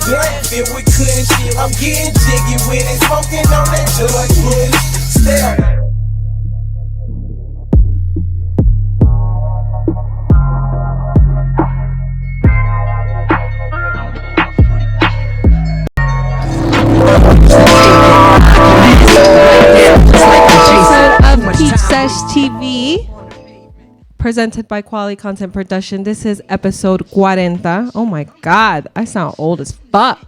blunt filled with kush. I'm getting jiggy with it, smoking on that George Bush. Still. Of Peach Sesh TV, presented by Quality Content Production. This is episode 40. Oh my God, I sound old as fuck.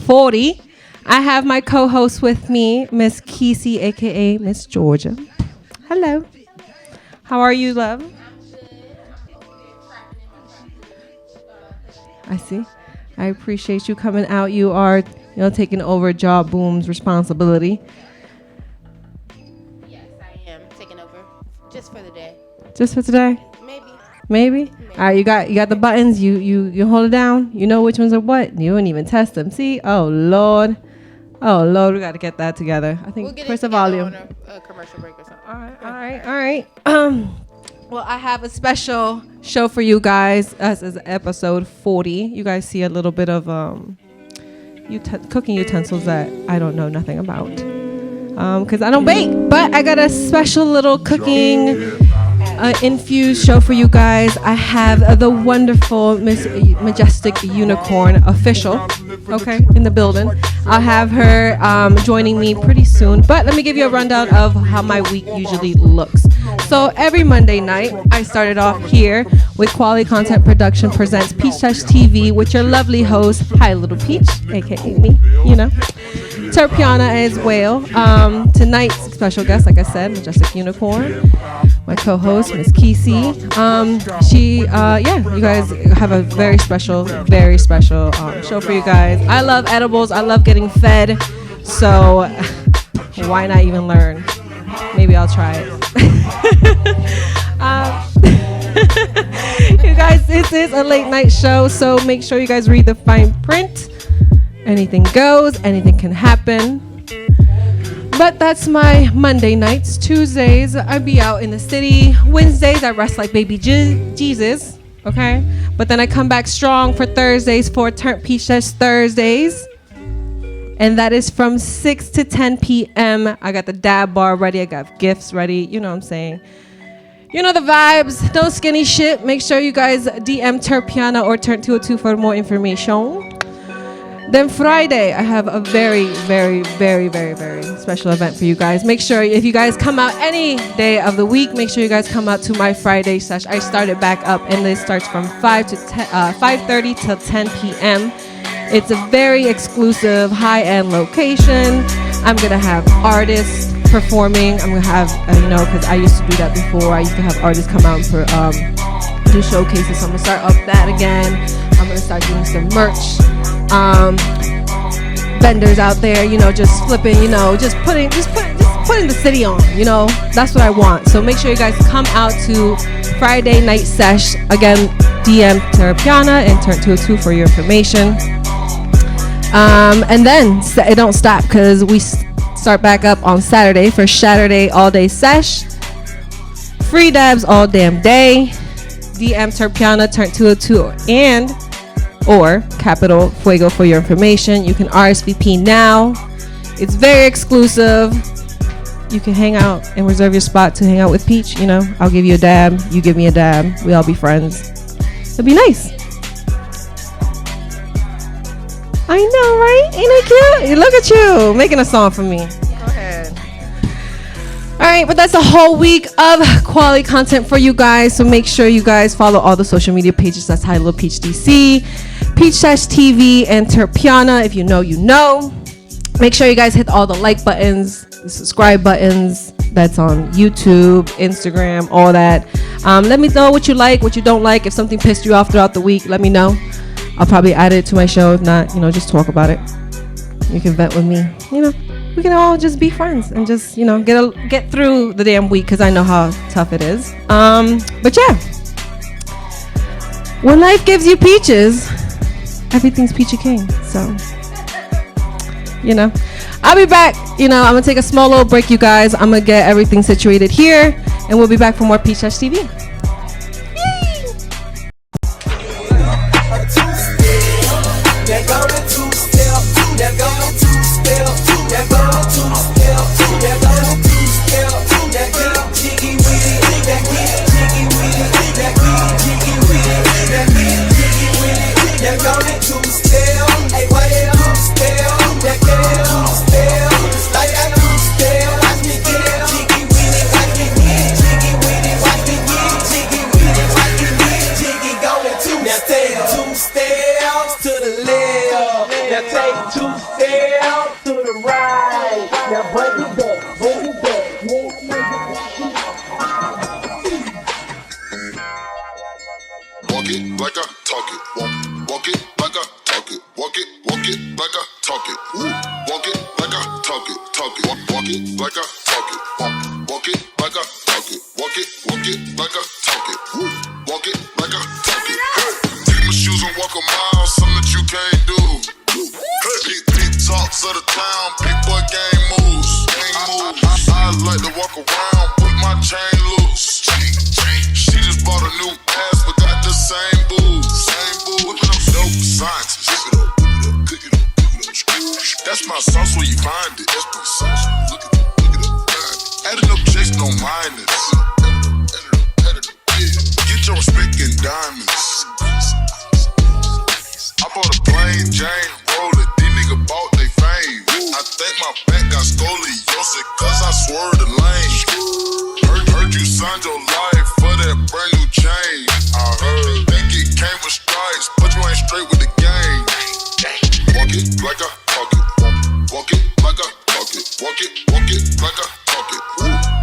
40. I have my co-host with me, Miss Kesey, aka Miss Georgia. Hello. How are you, love? I see. I appreciate you coming out. You are, taking over Job Boom's responsibility. Just for the day. Just for today? Maybe. All right, you got the buttons. You hold it down. You know which ones are what. You wouldn't even test them. See? Oh Lord, we got to get that together. I think we'll first of all, on a commercial break or something. All right. Well, I have a special show for you guys. This is episode 40. You guys see a little bit of cooking utensils that I don't know nothing about. Because I don't bake, but I got a special little cooking infused show for you guys. I have the wonderful Miss Majestic Unicorn official, in the building. I'll have her joining me pretty soon, but let me give you a rundown of how my week usually looks. So every Monday night, I started off here with Quality Content Production presents Peach Sesh TV with your lovely host, Hi Little Peach, aka me, Terpiana as well. Tonight's special guest, like I said, Majestic Unicorn. My co-host, Miss Kesey. You guys have a very special show for you guys. I love edibles. I love getting fed. So why not even learn? Maybe I'll try it. You guys, this is a late night show, so make sure you guys read the fine print. Anything goes, anything can happen. But that's my Monday nights. Tuesdays, I be out in the city. Wednesdays, I rest like baby Jesus. Okay? But then I come back strong for Thursdays for Turn Peach Sesh Thursdays. And that is from 6 to 10 p.m. I got the dab bar ready. I got gifts ready. You know what I'm saying? You know the vibes. No skinny shit. Make sure you guys DM Terpiana or Turn 202 for more information. Then Friday, I have a very, very, very, very, very special event for you guys. Make sure if you guys come out any day of the week, make sure you guys come out to my Friday sesh. I started back up, and it starts from 5:30 till 10 p.m. It's a very exclusive, high-end location. I'm gonna have artists performing. I'm gonna have, because I used to do that before. I used to have artists come out for do showcases. So I'm gonna start up that again. I'm gonna start doing some merch. Vendors out there, just flipping, just putting the city on, that's what I want. So make sure you guys come out to Friday night sesh. Again, DM Terpiana and Turn 202 for your information. And then it don't stop because we start back up on Saturday for Saturday all day sesh. Free dabs all damn day. DM Terpiana, Turn 202 or Capital Fuego for your information. You can RSVP now. It's very exclusive. You can hang out and reserve your spot to hang out with Peach. I'll give you a dab. You give me a dab. We all be friends. It'll be nice. I know, right? Ain't it cute? Look at you making a song for me. Go ahead. All right, but that's a whole week of quality content for you guys. So make sure you guys follow all the social media pages. That's Hi Little Peach DC, Peach Sesh TV, and Terpiana. If you know, you know. Make sure you guys hit all the like buttons, the subscribe buttons. That's on YouTube, Instagram, all that. Let me know what you like, what you don't like. If something pissed you off throughout the week, let me know. I'll probably add it to my show. If not, just talk about it. You can vent with me. We can all just be friends and just, get through the damn week because I know how tough it is. But yeah, when life gives you peaches, everything's peachy king. So, I'll be back. I'm going to take a small little break, you guys. I'm going to get everything situated here, and we'll be back for more Peach Sesh TV. They go to Now take 2 steps to the left. Now take 2 steps to the right. Now bring it back, bring it back. Walk it like I talk it. Walk it like I talk it. Walk it like I talk it. Walk it like I talk it. Talk it. Walk it like I talk it. Walk it like I talk it. Walk it like I talk it. Walk it like I talk it. Hey, take my shoes and walk a mile, something that you can't do. Hey, big talks of the town, big boy gang moves. I like to walk around with my chain loose. She just bought a new ass, but got the same boots. Whipping up dope scientists. Cook it up. That's my sauce where you find it. That's my sauce. Look it up. Adding up checks, don't mind it. Get your respect in diamonds. I bought a plain Jane, roll it. These niggas bought they fame. I think my back got scoliosis, cause I swerved the lane. Heard you signed your life for that brand new chain. I heard think it came with stripes, but you ain't straight with the game. Walk it like I talk it. Walk it like I talk it. Walk it like I talk it.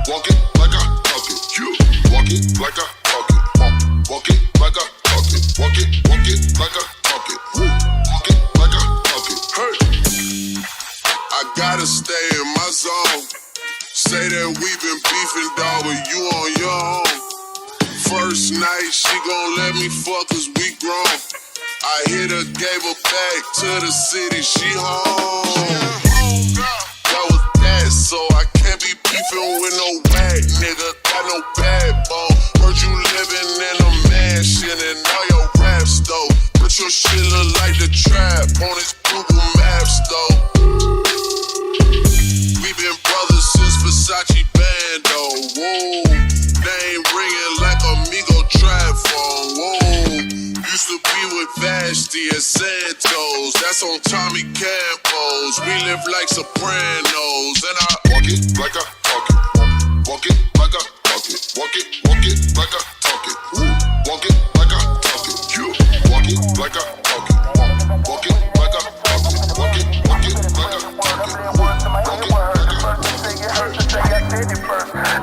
Walk it like I talk it. Walk it like I talk it. Walk it like I talk it. Walk it like I talk it. Walk it like I talk it. Hey, I gotta stay in my zone. Say that we been beefing, dog, but you on your own. First night, she gon' let me fuck cause we grown. I hit her, gave her back to the city, she home. That was that, so I can't be beefing with no whack nigga. Got no backbone. Heard you living in a mansion and all your raps though. But your shit look like the trap on his Google Maps though. We been brothers since Versace Bando. Whoa, name ringing like Amigo trap phone. Whoa, used to be with Vashti and Santos. That's on Tommy Campos. We live like Sopranos, and I walk it like I talk it. Walk it like I talk it. Walk it like I talk it. Walk it like I talk it. Walk it like I talk it. Walk it like I talk it. Walk it like I talk it. Walk it like I talk it.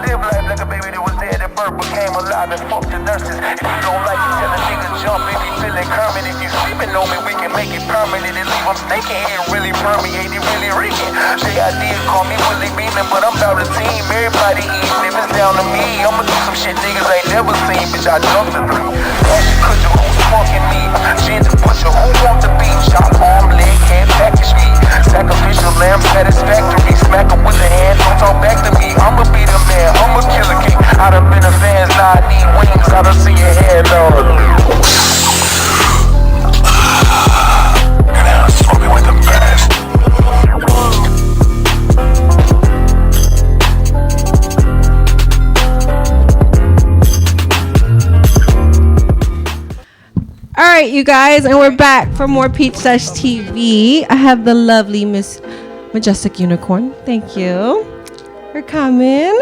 Live life like a baby that was dead at birth, became alive and fuck the nurses. If you don't like it, tell a nigga jump. If you feeling Kermit, if you sleeping on me, we can make it permanent and leave them thinking it really permeated, really reeking. J.I.D. call me Willie Beeman, but I'm about a team. Everybody eating, if it's down to me, I'ma do some shit niggas ain't never seen. Bitch, I jumped the 3. Ashton Kutcher, who's fucking me? Ginger Butcher, who want the beat? Shot arm, leg, can't package me. Sacrificial lamb, satisfactory. Smack him with the hand, don't talk back to me. I'ma be the man, I'm a killer king. I done been a fans, now I need wings. I done see your head on. And now smoking with the best. All right, you guys, and we're back for more Sesh TV. I have the lovely Miss Majestic Unicorn. Thank you for coming.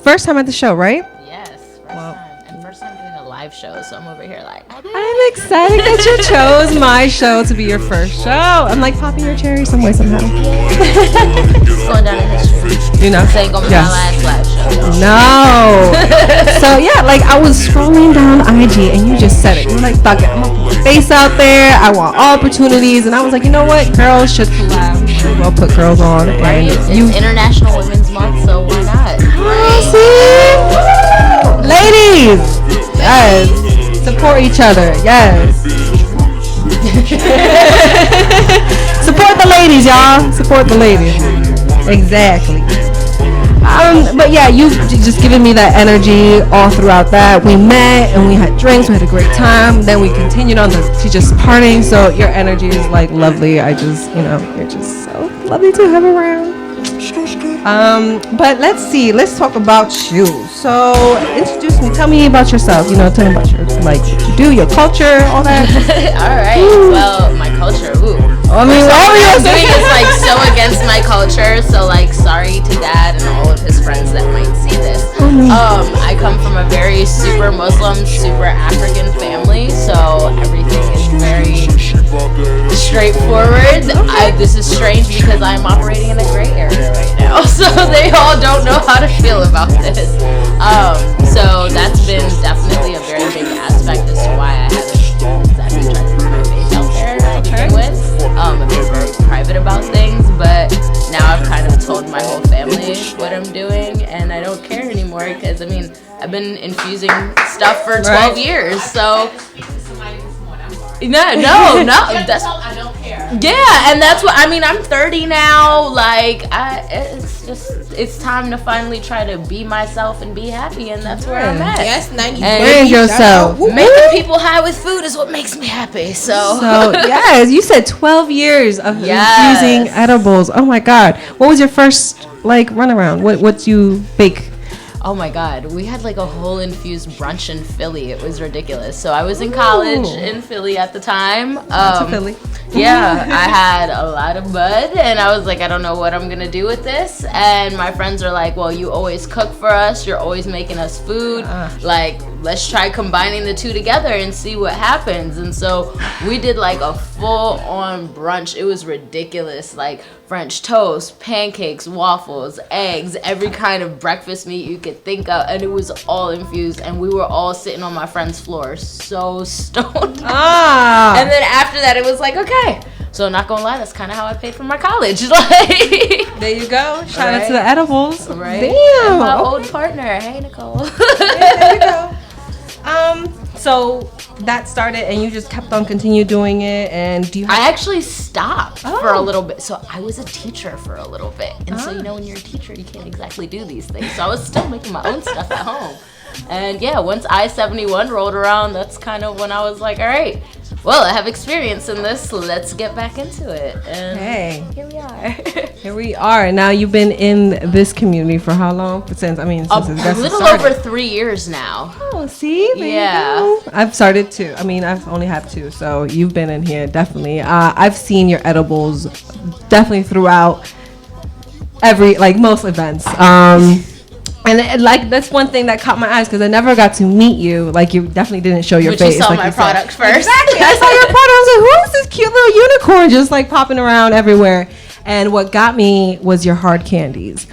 First time at the show, right? Yes, first time. And first time doing a live show, so I'm over here like, I'm excited that you chose my show to be your first show. I'm like popping your cherry some way, somehow. it's going down in history. You know? This ain't gonna be my last live show. No. So yeah, like I was scrolling down IG and you just said it. You're like, fuck it, I'm gonna put my face out there. I want all opportunities. And I was like, you know what? Girls should collab. We'll put girls on. And Right? It's International Women's Month, so why not? See? Ladies! Yes. Support each other. Yes. Support the ladies, y'all. Support the ladies. Exactly. But yeah, you've just given me that energy all throughout that. We met and we had drinks, we had a great time. Then we continued on to just partying. So your energy is like lovely. I just, you're just so lovely to have around. But let's see. Let's talk about you. So introduce me. Tell me about yourself. Tell me about your what you do, your culture, all that. All right. Ooh. Well, my culture. Ooh. I mean, what I'm doing is like so against my culture. So like, sorry to Dad and all of his friends that might see this. I come from a very super Muslim, super African family. I'm operating in a gray area right now, so they all don't know how to feel about this. So that's been definitely a very big aspect as to why I haven't exactly tried to put my face out there to begin with. I've been very private about things, but now I've kind of told my whole family what I'm doing, and I don't care anymore because, I mean, I've been infusing stuff for 12 years, so... No, that's... I don't care. Yeah, and that's what, I mean, I'm 30 now, like, it's time to finally try to be myself and be happy, and that's where I'm at. Yes, 90. Brand yourself. Making people high with food is what makes me happy, so yes, you said 12 years of using edibles. Oh my God. What was your first, like, runaround? What you bake? Oh my God, we had like a whole infused brunch in Philly. It was ridiculous. So I was in college in Philly at the time. Philly. Yeah, I had a lot of bud, and I was like, I don't know what I'm gonna do with this. And my friends are like, well, you always cook for us. You're always making us food. Like, let's try combining the two together and see what happens. And so we did like a full-on brunch. It was ridiculous. Like French toast, pancakes, waffles, eggs, every kind of breakfast meat you could think of, and it was all infused. And we were all sitting on my friend's floor, so stoned. And then after that, it was like, okay. So not gonna lie, that's kind of how I paid for my college. Like, there you go. Shout out to the edibles. Right. Damn. And my old partner. Hey, Nicole. There you go. So that started, and you just kept on continue doing it. And do you? I actually stopped for a little bit. So I was a teacher for a little bit, and so when you're a teacher, you can't exactly do these things. So I was still making my own stuff at home. And yeah, once I-71 rolled around, that's kind of when I was like, all right, well, I have experience in this, so let's get back into it. And here we are. Here we are. Now, you've been in this community for how long? Since a little over 3 years now. Oh, see? There you go. I've started too. I mean, I've only have 2, so you've been in here, definitely. I've seen your edibles definitely throughout most events. And like that's one thing that caught my eyes because I never got to meet you. Like you definitely didn't show your face. You saw like my product first. Exactly. I saw your product. I was like, who is this cute little unicorn just like popping around everywhere? And what got me was your hard candies.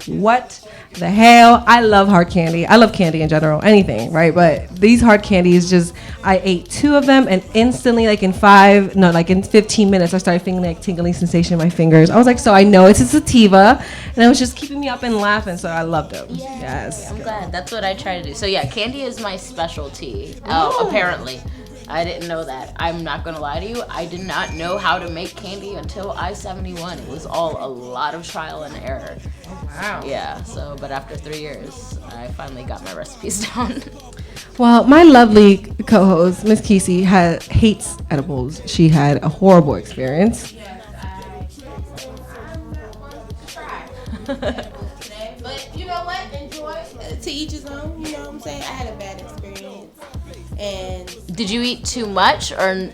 What the hell? I love hard candy. I love candy in general, anything, right? But these hard candies, just I ate 2 of them and instantly, like in 15 minutes, I started feeling like tingling sensation in my fingers. I was like, so I know it's a sativa, and it was just keeping me up and laughing. So I loved them. Yes, I'm glad. That's what I try to do. So yeah, candy is my specialty. Apparently. I didn't know that. I'm not gonna lie to you. I did not know how to make candy until I-71. It was all a lot of trial and error. Oh, wow. Yeah. So, but after 3 years, I finally got my recipes down. Well, my lovely co-host, Miss Kesey, hates edibles. She had a horrible experience. But you know what? Enjoy. To each his own. You know what I'm saying? I had a bad experience. And did you eat too much or?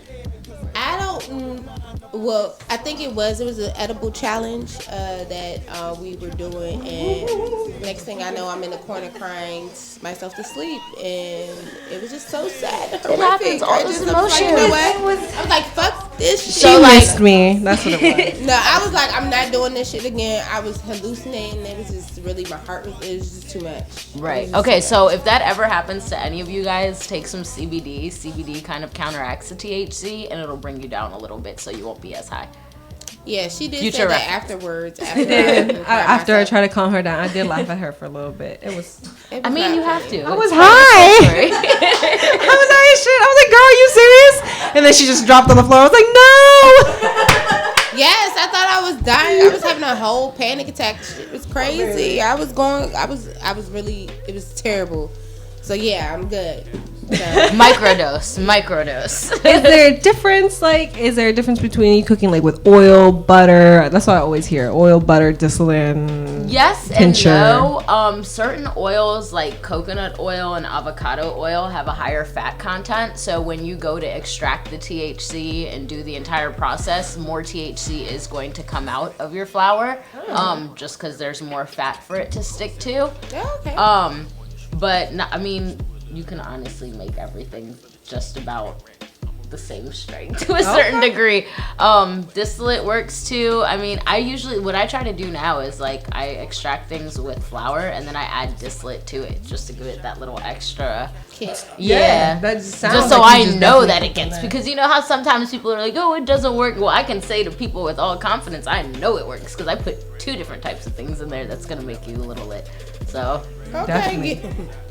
I don't. Well, I think it was an edible challenge that we were doing, and next thing I know, I'm in the corner crying myself to sleep, and it was just so sad. It happens. All this emotion. I was like, fuck this shit. She missed me. That's what it was. No, I was like, I'm not doing this shit again. I was hallucinating. It was just really, my heart was, it was just too much. Right. Okay, so if that ever happens to any of you guys, take some CBD. CBD kind of counteracts the THC, and it'll bring you down a little bit so you won't be as high. Yeah, she did say that afterwards. After I tried to calm her down, I did laugh at her for a little bit. It was I mean, you have to. I was high. I was high as shit. I was like, girl, are you serious? And then she just dropped on the floor. I was like, no. Yes, I thought I was dying. I was having a whole panic attack. It was crazy. I was really, it was terrible. So yeah, I'm good. Microdose. Is there a difference? Is there a difference between you cooking with oil, butter? That's what I always hear: oil, butter, distillate. Yes tincture. And no. Certain oils like coconut oil and avocado oil have a higher fat content. So when you go to extract the THC and do the entire process, more THC is going to come out of your flour, just because there's more fat for it to stick to. Okay. But I mean, you can honestly make everything just about the same strength to a certain degree. Distillate works too. I mean, what I try to do now is like I extract things with flour and then I add distillate to it just to give it that little extra Kick. Yeah. That sounds just so like I you just know definitely that it put gets, that. because you know how sometimes people are like, oh, it doesn't work. Well, I can say to people with all confidence, I know it works because I put 2 different types of things in there that's going to make you a little lit. So, Definitely.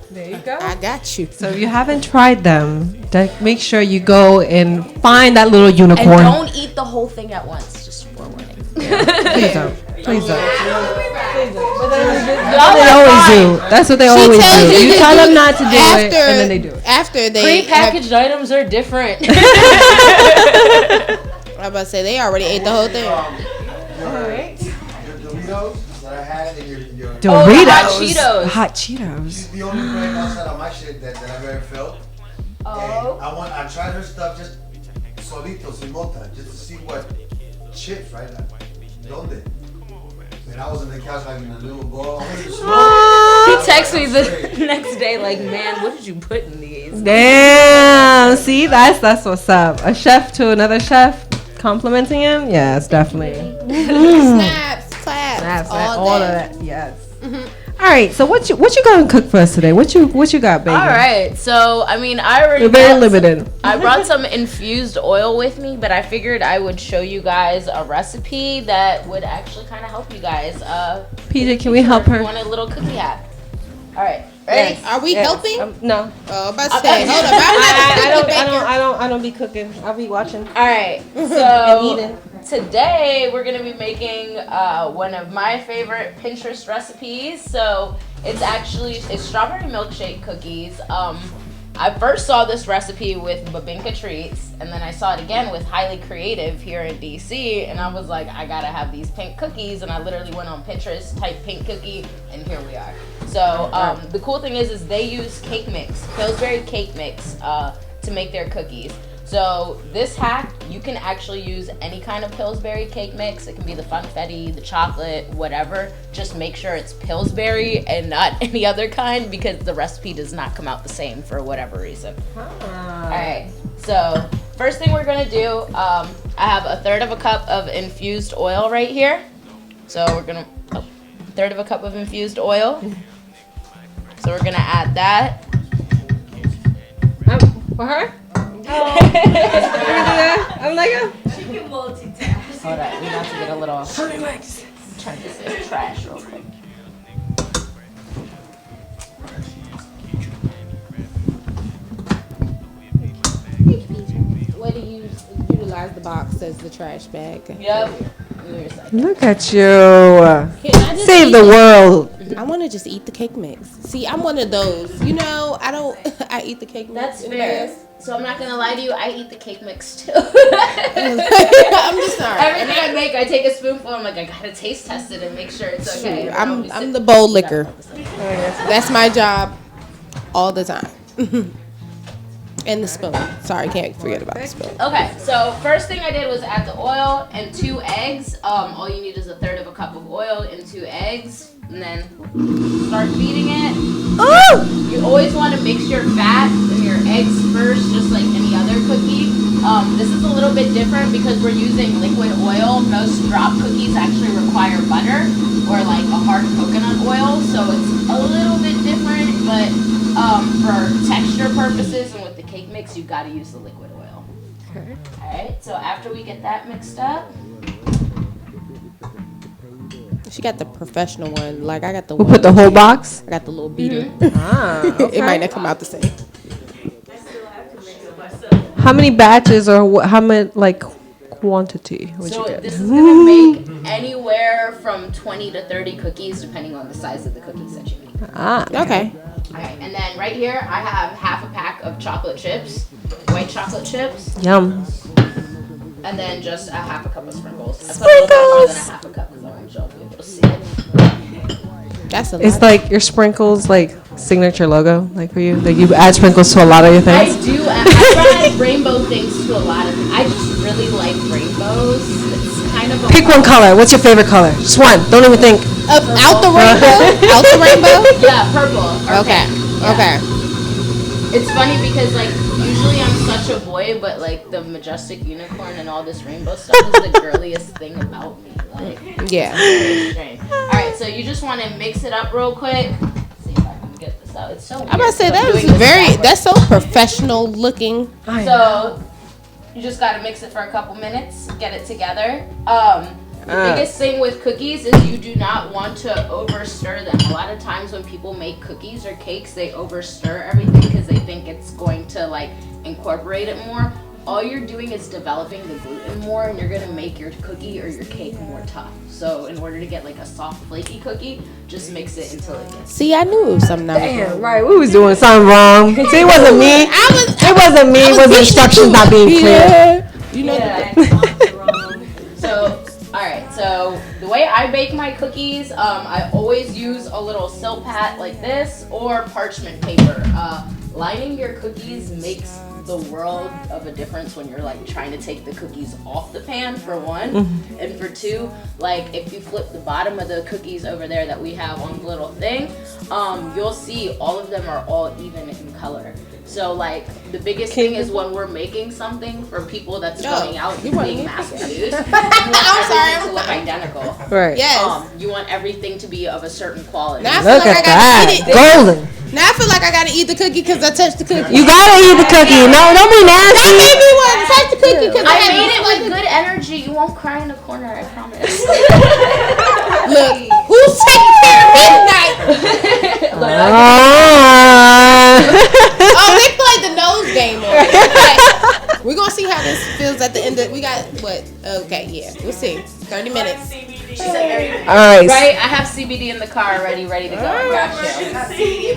There you go. I got you. So if you haven't tried them, make sure you go and find that little and unicorn. don't eat the whole thing at once, just forewarning. Please don't. Please don't. Y'all They are always fine. do. That's what they always tells do. you You tell them not to do after, it, and then they do it. After they Pre-packaged items are different. I'm about to say they already ate the whole thing. Alright. Your Doritos that I had in your Doritos. the hot Cheetos. Hot Cheetos. She's the only brand outside of my shit that I've ever felt. Oh. And I tried her stuff just solito, sin mota, just to see what chips, right? Like, donde? And I was in the couch like in a little bowl. He texts me the next day like, man, what did you put in these? Damn. See, that's what's up. A chef to another chef complimenting him. Yes, definitely. Snaps, claps, All of that. Yes. All right. So what you gonna cook for us today? What you got, baby? All right, so I mean, I already We're very brought limited. I brought some infused oil with me, but I figured I would show you guys a recipe that would actually kind of help you guys. PJ, can we help her? Want a little cookie hat? All right, ready? Yes. Are we helping? No. Oh, I'm about to say, hold up. I'm not the cookie baker. I don't be cooking. I'll be watching. All right, And so eating. today we're gonna be making one of my favorite Pinterest recipes. So it's strawberry milkshake cookies. I first saw this recipe with Babinka Treats, and then I saw it again with Highly Creative here in DC, and I was like, I gotta have these pink cookies, and I literally went on Pinterest, typed pink cookie, and here we are. So the cool thing is they use cake mix, Pillsbury cake mix, to make their cookies. So this hack, you can actually use any kind of Pillsbury cake mix. It can be the funfetti, the chocolate, whatever. Just make sure it's Pillsbury and not any other kind, because the recipe does not come out the same for whatever reason. All right, so first thing we're gonna do, I have 1/3 cup of infused oil right here. So we're gonna, 1/3 cup of infused oil. So we're gonna add that. For her? I'm like, She can multitask. Hold on, we have to get a little. Turn this into trash real quick. Way to utilize the box as the trash bag. Yep. look at you. Can I just Save eat the world. I want to just eat the cake mix. See, I'm one of those. You know, I eat the cake mix. That's in the fair. past. So I'm not gonna lie to you, I eat the cake mix too. I'm just sorry. Everything I make, I take a spoonful. I'm like, I gotta taste test it and make sure it's okay. Shoot, And I'll be I'm sitting- the bowl licker. That's my job all the time. And the spoon. Sorry, can't forget about the spoon. Okay, so first thing I did was add the oil and 2 eggs. All you need is 1/3 cup of oil and 2 eggs, and then start beating it. You always want to mix your fat and your eggs first, just like any other cookie. This is a little bit different because we're using liquid oil. Most drop cookies actually require butter or like a hard coconut oil, so it's a little bit different, but for texture purposes and with the cake mix, you gotta use the liquid oil. Okay. Alright, so after we get that mixed up, She got the professional one. Like I got the We'll one. put the whole box. I got the little beater. Ah, It might not come out the same. How many batches or how many like quantity would so you get? this is gonna make anywhere from 20 to 30 cookies depending on the size of the cookies that you make. Ah, Okay. Alright, and then right here I have half a pack of chocolate chips, white chocolate chips, yum. and then just a half a cup of sprinkles. I put a little bit more than a half a cup because I want y'all to be able to see it. That's a lot. It's like your sprinkles, like signature logo, like for you. Like you add sprinkles to a lot of your I things. do. I add rainbow things to a lot of them. I just really like rainbows. It's kind of a Pick one color. What's your favorite color? Just one. Don't even think. out the rainbow? Out the rainbow? Yeah, purple. or Okay. pink. Yeah. Okay. It's funny because like Usually I'm such a boy, but like the majestic unicorn and all this rainbow stuff is the girliest thing about me. Like, Yeah. very strange. All right, so you just want to mix it up real quick. Let's see if I can get this out. It's so weird. I'm about to say that I'm that is doing this very. backwards. That's so professional looking. So you just gotta mix it for a couple minutes, get it together. The biggest thing with cookies is you do not want to over stir them. A lot of times when people make cookies or cakes, they over stir everything because they think it's going to like incorporate it more. All you're doing is developing the gluten more, and you're gonna make your cookie or your cake more tough. So in order to get like a soft flaky cookie, just mix it until it gets. See, I knew it was something. Damn, right. We was doing something wrong. See, it wasn't me. It wasn't me. It was the beating instructions you. not being clear. Yeah. You know. So, alright, so the way I bake my cookies, I always use a little silk pat like this or parchment paper. Lining your cookies makes the world of a difference when you're like trying to take the cookies off the pan, for one. And for two, like if you flip the bottom of the cookies over there that we have on the little thing, you'll see all of them are all even in color. So like the biggest thing is when we're making something for people that's going out and being mass produced, you want everything to look identical. Right. Yes. You want everything to be of a certain quality. Now I feel Look like at I gotta eat that. it. Golden. Now I feel like I gotta eat the cookie because I touched the cookie. You gotta eat the cookie. No, don't be That nasty. made me want to touch the cookie because I made it with good energy. You won't cry in the corner, I promise. Look, who's taking care of me tonight? Oh, they played the nose game on it. Okay. We're gonna see how this feels at the end of. We got what? Okay, yeah, we'll see. 30 minutes. All right. Right? I have CBD in the car ready to go. I got you.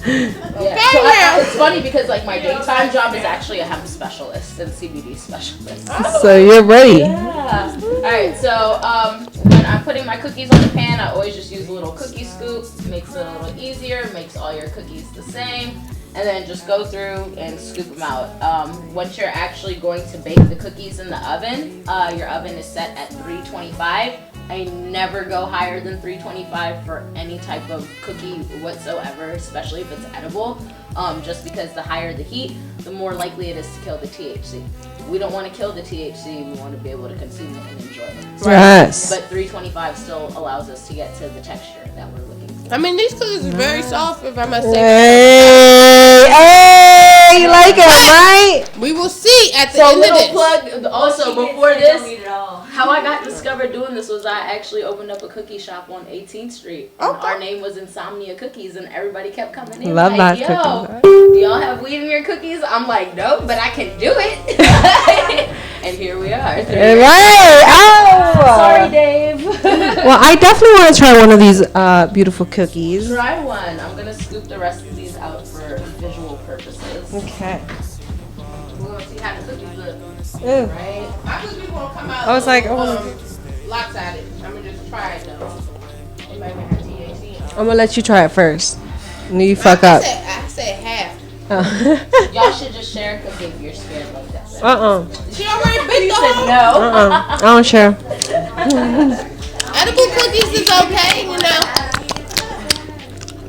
Yeah. So it's funny because like my daytime job is actually a hemp specialist and CBD specialist. So you're ready. Yeah. Alright, so when I'm putting my cookies on the pan, I always just use a little cookie scoop. Makes it a little easier, makes all your cookies the same. And then just go through and scoop them out. Once you're actually going to bake the cookies in the oven, your oven is set at 325. I never go higher than 325 for any type of cookie whatsoever, especially if it's edible. Just because the higher the heat, the more likely it is to kill the THC. We don't want to kill the THC, we want to be able to consume it and enjoy it. Yes. But 325 still allows us to get to the texture that we're looking for. I mean, these cookies are very soft, if I must say. Hey, you like it, right? We will see at the So end of little this. plug, also before this, how I got discovered doing this was I actually opened up a cookie shop on 18th Street. And our name was Insomnia Cookies, and everybody kept coming in Love like, that yo, cookie. do y'all have weed in your cookies? I'm like, nope, but I can do it. And here we are. 3 years. Right. Oh. Sorry, Dave. Well, I definitely want to try one of these beautiful cookies. Try one. I'm going to scoop the rest of these out for visual purposes. Okay. We're going to see how the cookies look. Ew. Right? My cookies won't come out. I was like, lopsided. I'm gonna just try it though. It might have THC in it. I'm gonna let you try it first. And you fuck up. I said half. Y'all should just share because if you're scared like that. She already baked the whole. No. I don't share. Edible cookies is okay, you know.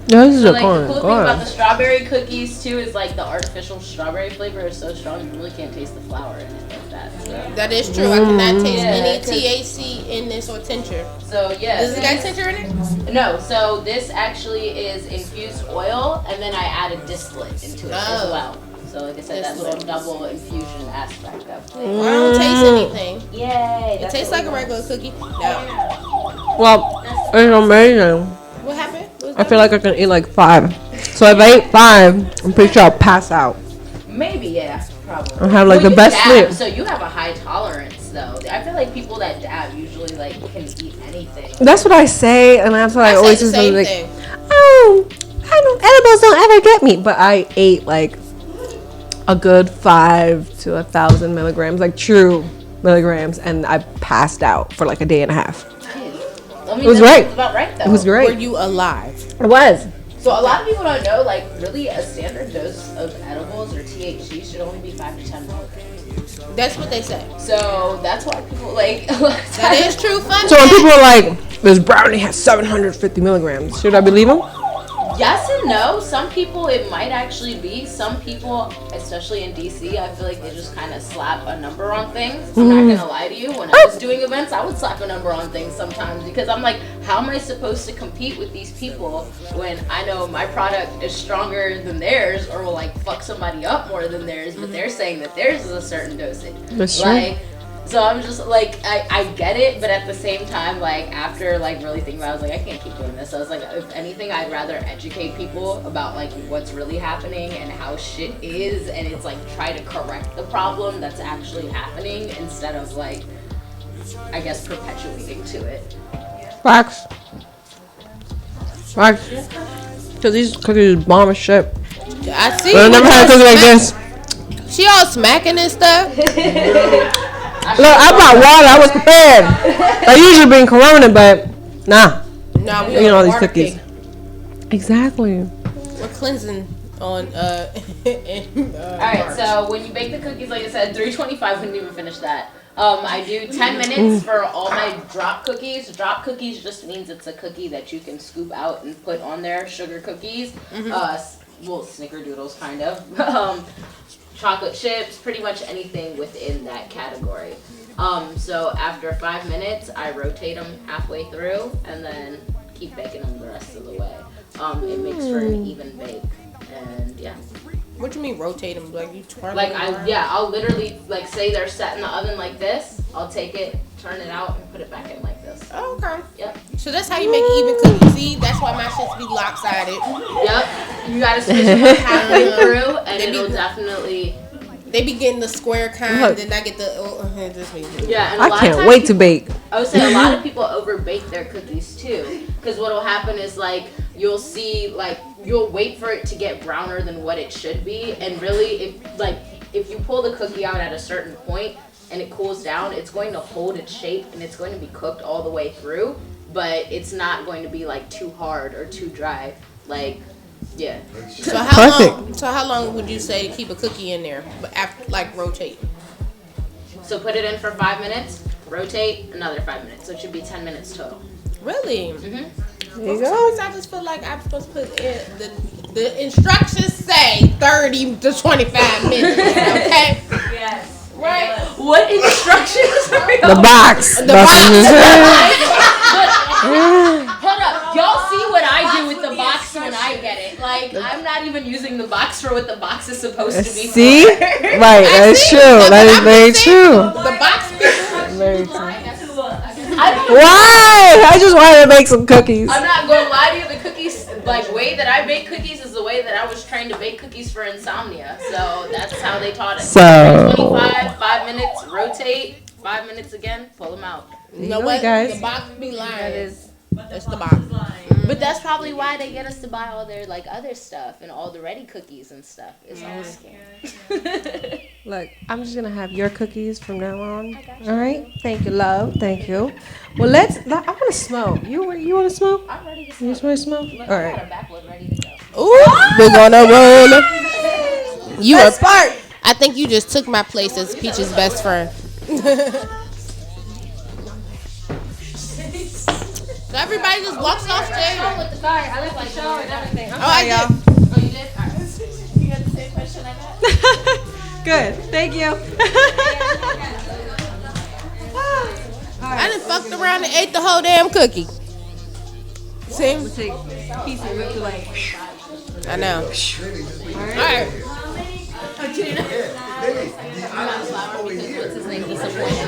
No, this is So a like the corn. cool thing about the strawberry cookies too is like the artificial strawberry flavor is so strong you really can't taste the flour in it like that. So, That is true. I cannot taste Yeah, any 'cause- THC in this or tincture. so yeah. Does it got tincture in it? No, so this actually is infused oil and then I added distillate into it as Oh. well. So like I said, that little double infusion aspect of it. I don't taste anything. Yay! It tastes like a regular cookie. No. Well, it's amazing. What happened? I feel like I can eat like 5. So if I ate 5, I'm pretty sure I'll pass out. Maybe, yeah, probably. I'll have like the you best dab, sleep. So you have a high tolerance, though. I feel like people that dab usually like can eat anything. That's what I say, and that's what I, I always say the just be same like, thing. oh, edibles don't ever get me. But I ate like a good 5 to 1,000 milligrams, like true milligrams, and I passed out for like a day and a half. I mean, It was that great. sounds about right, though. It was Were great. you alive? It was. So a lot of people don't know, like, really a standard dose of edibles or THC should only be 5 to 10 milligrams. That's what they say. So that's why people like. That is true. Fun So when fact. people are like, this brownie has 750 milligrams, should I believe them? Yes and no. Some people it might actually be. Some people, especially in DC, I feel like they just kind of slap a number on things. I'm not gonna lie to you. When I was doing events, I would slap a number on things sometimes because I'm like, how am I supposed to compete with these people when I know my product is stronger than theirs or will like fuck somebody up more than theirs, but they're saying that theirs is a certain dosage. That's true. Like, so I'm just like, I get it, but at the same time, like after like really thinking about it, I was like, I can't keep doing this. So I was like, if anything, I'd rather educate people about like what's really happening and how shit is, and it's like try to correct the problem that's actually happening instead of like, I guess, perpetuating to it. Facts. Because these cookies bomb as shit. I see. I never had a cookie like this. She all smacking and stuff. Look, I brought water. I was prepared. I usually bring Corona, but nah. Nah, we You know all these water cookies. kick. Exactly. We're cleansing on Alright, so when you bake the cookies, like I said, 325, we didn't even finish that. I do 10 minutes for all my drop cookies. Drop cookies just means it's a cookie that you can scoop out and put on there. Sugar cookies, well, snickerdoodles kind of. Chocolate chips, pretty much anything within that category. So after 5 minutes, I rotate them halfway through and then keep baking them the rest of the way. It makes for an even bake, and yeah. What do you mean rotate them? Like you twirl Like them around? I'll literally like say they're set in the oven like this. I'll take it, turn it out, and put it back in like this. Oh, okay. Yep. So that's how you make even cookies. See, that's why my shits be lopsided. Yep. You gotta switch them up halfway through, and it'll definitely. They be getting the square kind, Look. then I get the. This me. Yeah, and a I lot of can't times wait to bake. I would say a lot of people overbake their cookies too, because what'll happen is like you'll see like you'll wait for it to get browner than what it should be, and really if you pull the cookie out at a certain point and it cools down, it's going to hold its shape and it's going to be cooked all the way through, but it's not going to be like too hard or too dry. Like, yeah. So how long would you say to keep a cookie in there, but after like rotate? So put it in for 5 minutes, rotate another 5 minutes, so it should be 10 minutes total. Really? Mhm. There you go. Sometimes I just feel like I'm supposed to put in the instructions say 30 to 25 minutes. Okay. Yes. Right. What instructions are you? The box. The box. Hold up, y'all see what I do with the box when I get it. Like, I'm not even using the box for what the box is supposed to be See? for. Right, that's true. That is very true. The box Very true. I don't, Why? I just wanted to make some cookies. I'm not gonna lie to you, the cookies, like, way that I bake cookies is the way that I was trained to bake cookies for insomnia. So, that's how they taught us. So- 25, 5 minutes, rotate, 5 minutes again, pull them out. You know know, what? guys. The box be lying. That is. That's the box. But that's probably why they get us to buy all their like other stuff and all the ready cookies and stuff. It's all a scam. Look, I'm just gonna have your cookies from now on. All right. Thank you, love. Thank you. Well, I want to smoke. You want to smoke? I'm ready to You smoke. just want to smoke? Look, All I got right. a backwood ready to go. Ooh, we're gonna roll. You are Spark. I think you just took my place as Peach's best friend. So everybody just walks off stage. With the card, I left my show and everything. Oh, I did. Oh, you did? All right. You got the same question I got? Good. Thank you. I done fucked around and ate the whole damn cookie. See? Take piece and rip it like. I know. Oh, Alright. What's his name? Disappointed.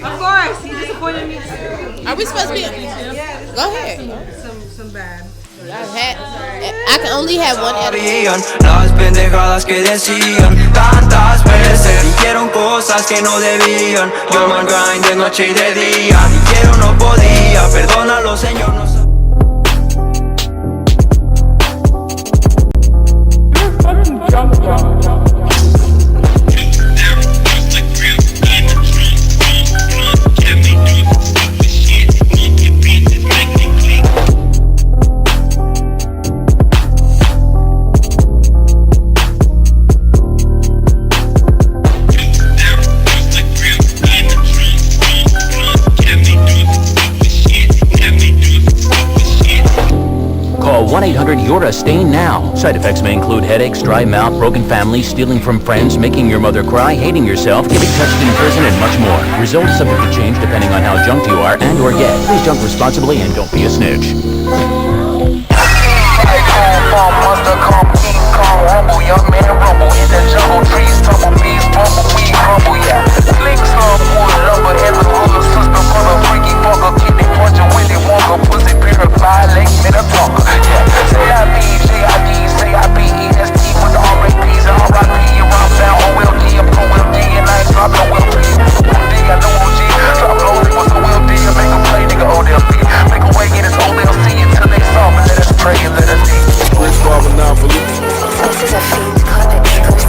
Of course, he disappointed me too. Are we supposed to be? Go ahead. Some bad. I can only have one editor. Las pendejadas que decían tantas veces dijeron cosas que no debían. Yo me grind de noche y de día. Dijeron no podía, perdónalo señor, no sabía. 1-800-YOU'RE-A-STAIN now. Side effects may include headaches, dry mouth, broken families, stealing from friends, making your mother cry, hating yourself, getting touched in prison, and much more. Results subject to change depending on how junked you are and or get. Please junk responsibly and don't be a snitch. Young man rumble in the jungle, trees tumble, bees bumble, weed crumble, yeah. Sling slum, wood lumber, and the little sister for the freaky fucker, kidney puncher, Willy Wonka, pussy purified, Lake Minnetonka, yeah. Say I B, J-I-D, say I B-E-S-T with the R-A-P's and R-I-P, around down O-L-D, I'm O-L-D, and I ain't dropped no Will-P. O-D, I know O-G, drop low, what's the Will-D, I make a play, nigga, O-L-B. Make a way, get his O-L-C until they solve it, let us pray and let us eat. This is a Fiend Club exclusive, bitch.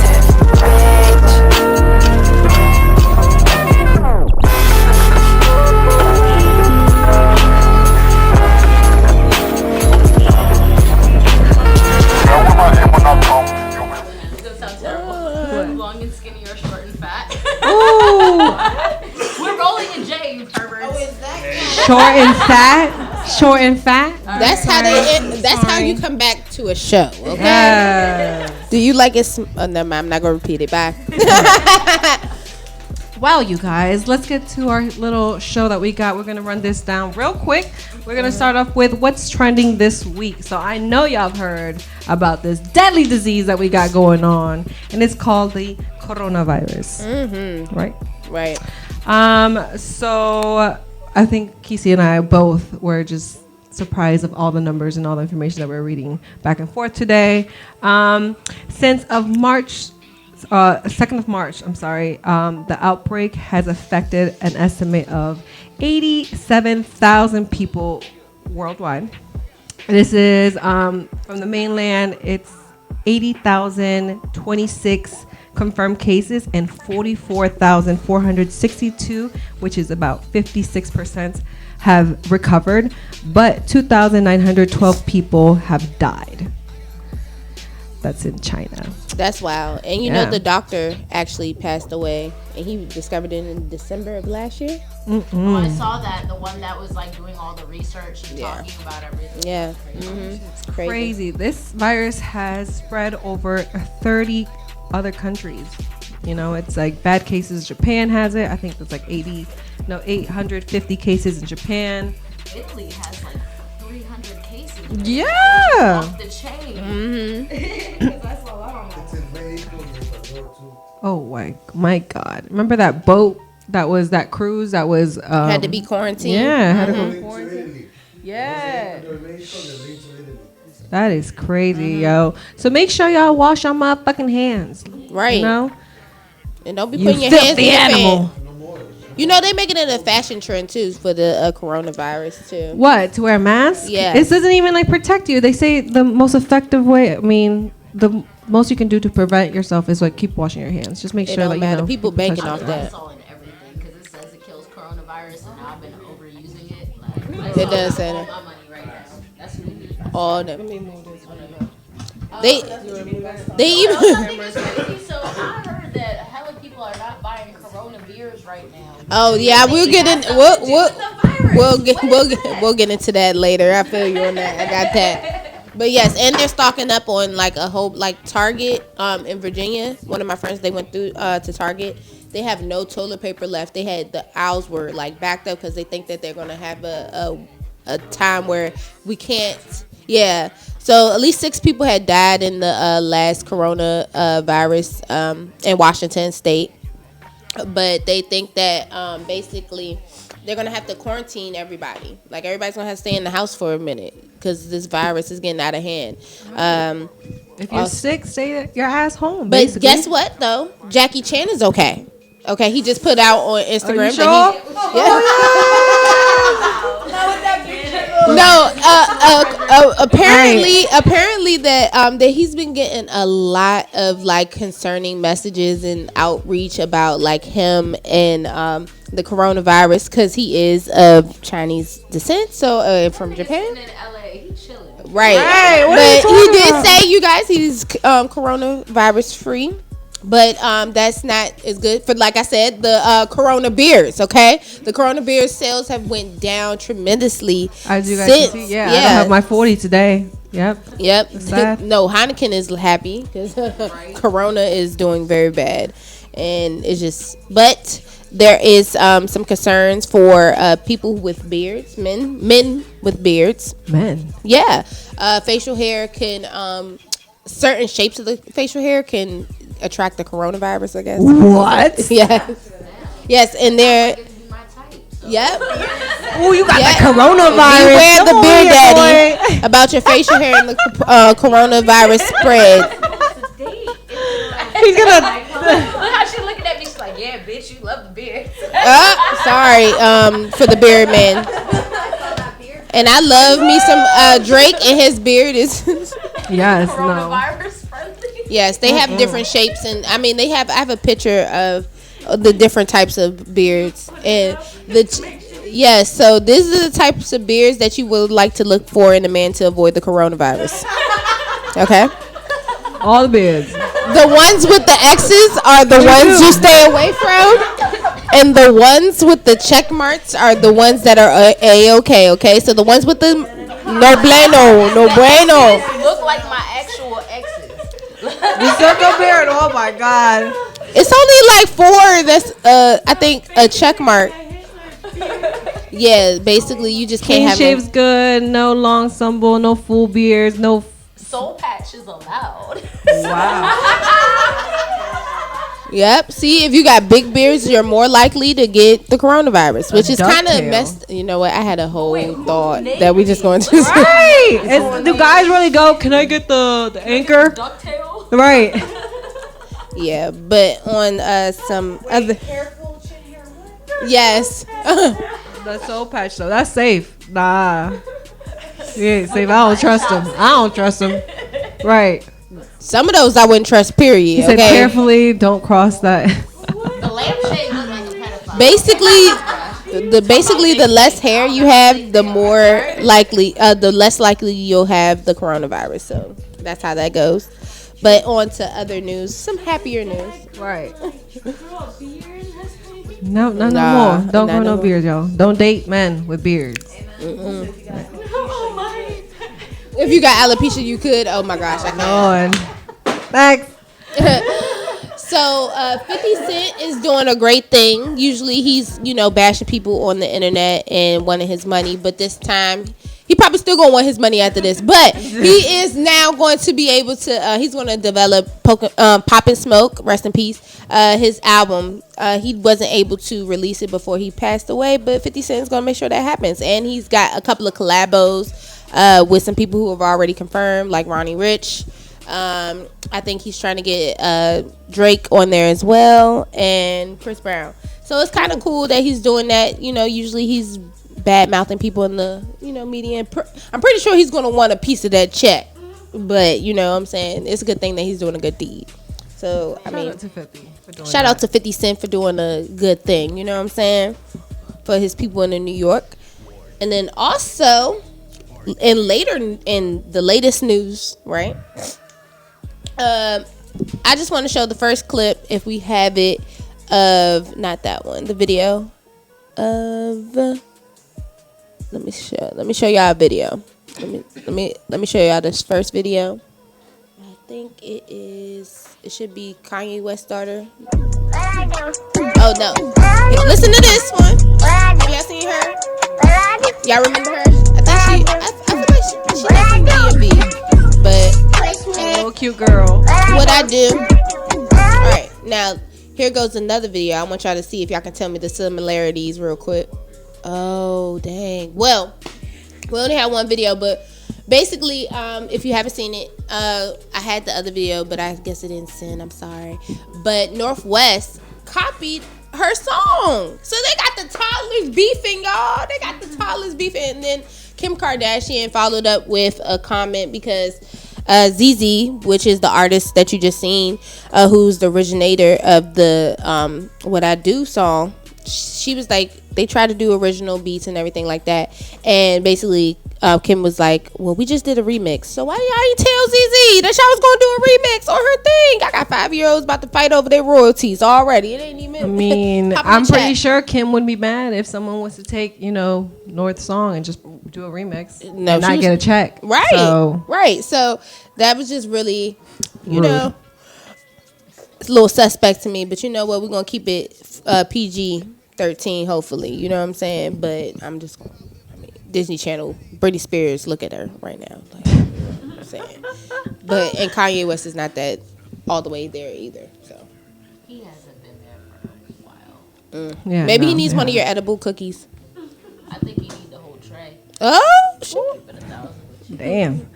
It's gonna sound terrible. Long and skinny or short and fat. Ooh. We're rolling in J, you perverts. Short and fat. Short and fat. That's how they. That's how you come back to a show. Okay. Yeah. Do you like it? Oh, no, I'm not gonna repeat it. Bye. Well, you guys, let's get to our little show that we got. We're gonna run this down real quick. We're gonna start off with what's trending this week. So I know y'all have heard about this deadly disease that we got going on, and it's called the coronavirus. Mm-hmm. Right. Right. So I think Kesey and I both were just surprised of all the numbers and all the information that we're reading back and forth today. Since of March, 2nd of March, the outbreak has affected an estimate of 87,000 people worldwide. This is from the mainland. It's 80,026 confirmed cases and 44,462, which is about 56%, have recovered, but 2,912 people have died. That's in China. That's wild. And you know the doctor actually passed away, and he discovered it in December of last year. Oh, I saw that, the one that was like doing all the research and talking about everything. Yeah. It's crazy. This virus has spread over 30 other countries. You know, it's like bad cases. Japan has it. I think it's like 850 cases in Japan. Italy has like 300 cases. Yeah. Off the chain. That's a lot. Oh my God! Remember that boat? That cruise that was had to be quarantined. Yeah, had to go quarantine. Yeah. That is crazy, yo. So make sure y'all wash your motherfucking hands. Right. You know? And don't be putting your hands in the animal. fan. You know, they making it a fashion trend, too, for the coronavirus, too. What? To wear a mask? Yeah. This doesn't even, protect you. They say the most effective way, the most you can do to prevent yourself is, keep washing your hands. Just make sure that, you know. People banking off that. It's all in everything, because it says it kills coronavirus, and now I've been overusing it. It does say that. All my money right now. That's what we All them. They even. So I heard that hella people are not buying Corona beers right now. Oh yeah, we'll get into that later. I feel you on that. I got that. But yes, and they're stocking up on a whole Target in Virginia. One of my friends, they went through to Target. They have no toilet paper left. They had the aisles were backed up because they think that they're gonna have a time where we can't. Yeah. So at least 6 people had died in the last coronavirus in Washington State. But they think that basically they're going to have to quarantine everybody. Everybody's going to have to stay in the house for a minute because this virus is getting out of hand. If you're sick, stay your ass home. But basically. Guess what, though? Jackie Chan is okay. Okay, he just put out on Instagram. Apparently that he's been getting a lot of concerning messages and outreach about him and the coronavirus because he is of Chinese descent, so from Japan. In LA, he's chilling. Right. But he did say, you guys, he's coronavirus free. But that's not as good for, like I said, the Corona beers. Okay, the Corona beer sales have went down tremendously. As you guys can see, I have my 40 today. Yep. Sad. No, Heineken is happy because Corona is doing very bad, and it's just. But there is some concerns for people with beards, men with beards. Men. Yeah, facial hair can certain shapes of the facial hair can attract the coronavirus, I guess. What? Yes, and they're. Yep. Oh, you got the coronavirus. Beware the Come beard on here, daddy boy. about your facial hair and the coronavirus spread. He's gonna. Look how she looking at me. She's like, yeah, bitch, you love the beard. Sorry, for the beard man. And I love me some Drake, and his beard is. Yes. No. Coronavirus friendly. Yes, they have different shapes, and I mean I have a picture of the different types of beards, and yes, so these are the types of beards that you would like to look for in a man to avoid the coronavirus. Okay. All the beards. The ones with the X's are the ones you stay away from, and the ones with the check marks are the ones that are A-okay. Okay, so the ones with the no bueno. Look like my actual exes. You circle beard. Oh my god. It's only like 4. That's I think a check mark. Yeah, basically you just can't Clean have shave's good. No long sunburn. No full beards. No. Soul patch is allowed. Wow. Yep. See, if you got big beards, you're more likely to get the coronavirus, which is kind of ducktail. messed. You know what? I had a whole thought that we just going to. Right. Do guys really go? Can I get the anchor? Ducktail. Right. Yeah, but on some other. Yes. The soul patch though. That's safe. Nah. He ain't safe. I don't trust him. Right. Some of those I wouldn't trust. Period. He said carefully. Don't cross that. The lampshade look like a pedophile. Basically, the less hair you have, the more likely, the less likely you'll have the coronavirus. So that's how that goes. But on to other news, some happier news. Right. No more. Don't grow no beards, y'all. Don't date men with beards. If you got alopecia, you could. Oh my gosh, I can't. Thanks. So 50 Cent is doing a great thing. Usually he's, bashing people on the internet and wanting his money. But this time, he probably still going to want his money after this. But he is now going to be able to, he's going to develop Pop and Smoke, rest in peace, his album. He wasn't able to release it before he passed away. But 50 Cent is going to make sure that happens. And he's got a couple of collabos with some people who have already confirmed, like Ronnie Rich. I think he's trying to get Drake on there as well, and Chris Brown. So it's kind of cool that he's doing that. Usually he's bad mouthing people in the media. I'm pretty sure he's gonna want a piece of that check, but what I'm saying, it's a good thing that he's doing a good deed. So shout out to 50 Cent for doing a good thing. You know what I'm saying, for his people in New York. And then also, in the latest news, right? I just want to show the first clip, if we have it, of not that one, the video of. Let me show y'all a video. Let me show y'all this first video. I think it should be Kanye West daughter. Oh no! Listen to this one. Have y'all seen her? Y'all remember her? I feel like she got some DMV, but. Oh, cute girl. What I do. Alright, now here goes another video. I want y'all to see if y'all can tell me the similarities real quick. Oh, dang. Well, we only have one video, but basically, if you haven't seen it, I had the other video, but I guess it didn't send. I'm sorry. But Northwest copied her song. So they got the toddlers beefing, y'all. They got the toddlers beefing. And then Kim Kardashian followed up with a comment because ZZ, which is the artist that you just seen, who's the originator of the What I Do song, she was like, they try to do original beats and everything like that, and basically Kim was like, well, we just did a remix. So why y'all tell ZZ that y'all was going to do a remix on her thing? I got 5-year-olds about to fight over their royalties already. It ain't even. I mean, I'm pretty sure Kim wouldn't be mad if someone was to take, North's song and just do a remix and not get a check. Right. So, right. So that was just really, rude. It's a little suspect to me. But you know what? We're going to keep it PG-13, hopefully. You know what I'm saying? But I'm just going to. Disney Channel, Britney Spears, look at her right now. Like, you know what I'm saying? And Kanye West is not that all the way there either. So he hasn't been there for a while. Yeah, maybe he needs one of your edible cookies. I think he needs the whole tray. Oh shit! Damn.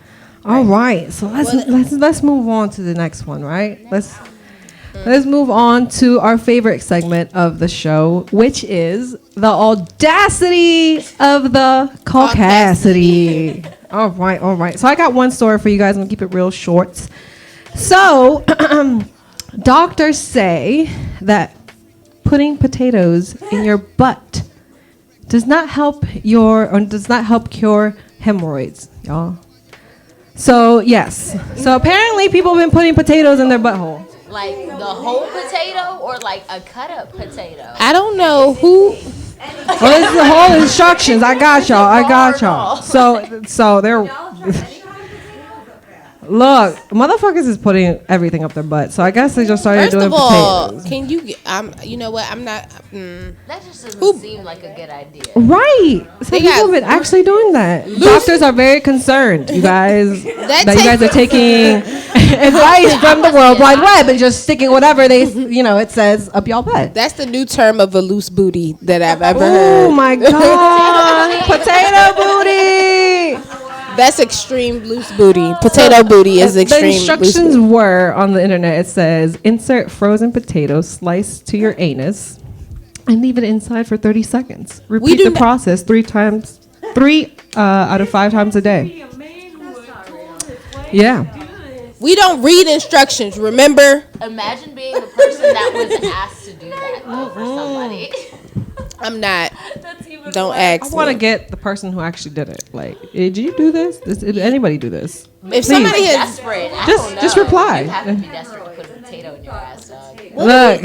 All right, so let's move on to the next one, right? Let's move on to our favorite segment of the show, which is the audacity of the caucasity. All right. So I got one story for you guys. I'm going to keep it real short. So doctors say that putting potatoes in your butt does not help cure hemorrhoids, y'all. So, yes. So apparently people have been putting potatoes in their butthole. Like the whole potato or like a cut up potato? I don't know who. Well, this is the whole instructions. I got y'all. So they're. Look, motherfuckers is putting everything up their butt. So I guess they just started doing potatoes. Can you get? You know what? I'm not. That just doesn't seem like a good idea. Right. Some people have been actually doing that. Doctors are very concerned, you guys, that you guys are taking advice from the World Wide Web and just sticking whatever it says up y'all butt. That's the new term of a loose booty that I've ever heard. Oh my God. Potato booty. That's extreme loose booty. Potato booty is extreme. The instructions were on the internet. It says insert frozen potato sliced to your anus and leave it inside for 30 seconds. Repeat the process 3 out of 5 times a day. Yeah. We don't read instructions, remember? Imagine being the person that was asked to do that for somebody. I'm not. Don't ask. I want to get the person who actually did it. Like, did you do this? Did anybody do this? If somebody is desperate, just reply. You have to be desperate to put a potato in your ass, dog. Look,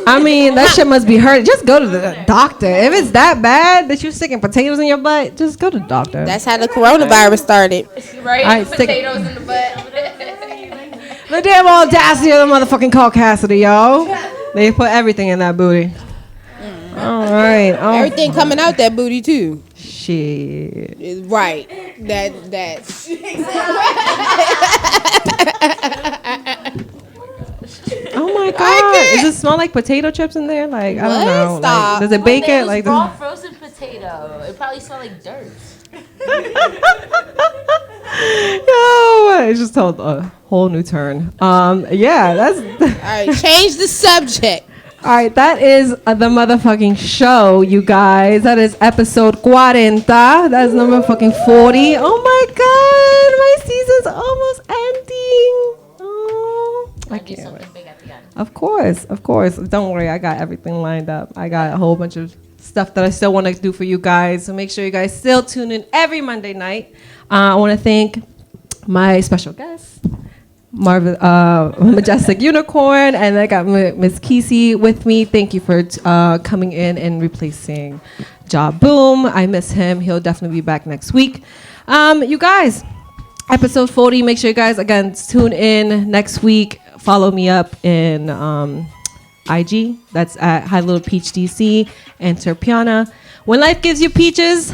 I mean, that shit must be hurt. Just go to the doctor. If it's that bad that you're sticking potatoes in your butt, just go to the doctor. That's how the coronavirus started. Right? Potatoes in the butt. The damn audacity of the motherfucking caucasity, y'all. They put everything in that booty. All right. Everything coming out that booty too. Shit. Right. That. Oh my God. Does it smell like potato chips in there? Like, I don't know. Stop. Like, does it bake it? Like raw frozen potato. It probably smelled like dirt. No, it just told a whole new turn. Yeah, that's. All right, change the subject. All right, that is the motherfucking show, you guys. That is episode 40. That's number fucking 40. Oh my God, my season's almost ending. Oh, I can't wait. Of course. Don't worry, I got everything lined up. I got a whole bunch of stuff that I still want to do for you guys. So make sure you guys still tune in every Monday night. I want to thank my special guest, Majestic Unicorn, and I got Miss Kesey with me. Thank you for coming in and replacing Ja Boom. I miss him. He'll definitely be back next week. You guys, episode 40. Make sure you guys again tune in next week. Follow me up in IG. That's at Hi Little Peach DC and Terpiana. When life gives you peaches,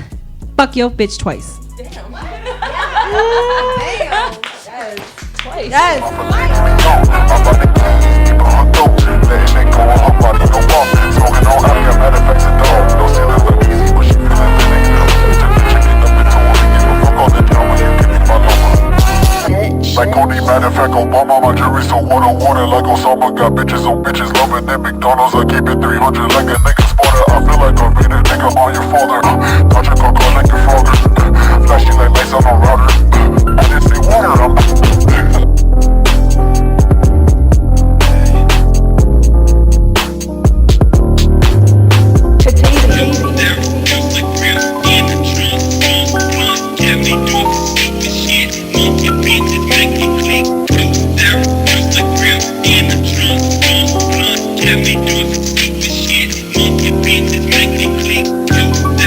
fuck your bitch twice. Damn. Twice. Yes. Like Cody, matter of fact, Obama, my jury so water like Osama. Got bitches on bitches, loving at McDonald's. I keep it 300 like a nigga spotter. I feel like a Vader, nigga on your folder. Touch your cocoa like your father. Flashing like lights on a router. I didn't see water, I'm heavy duty.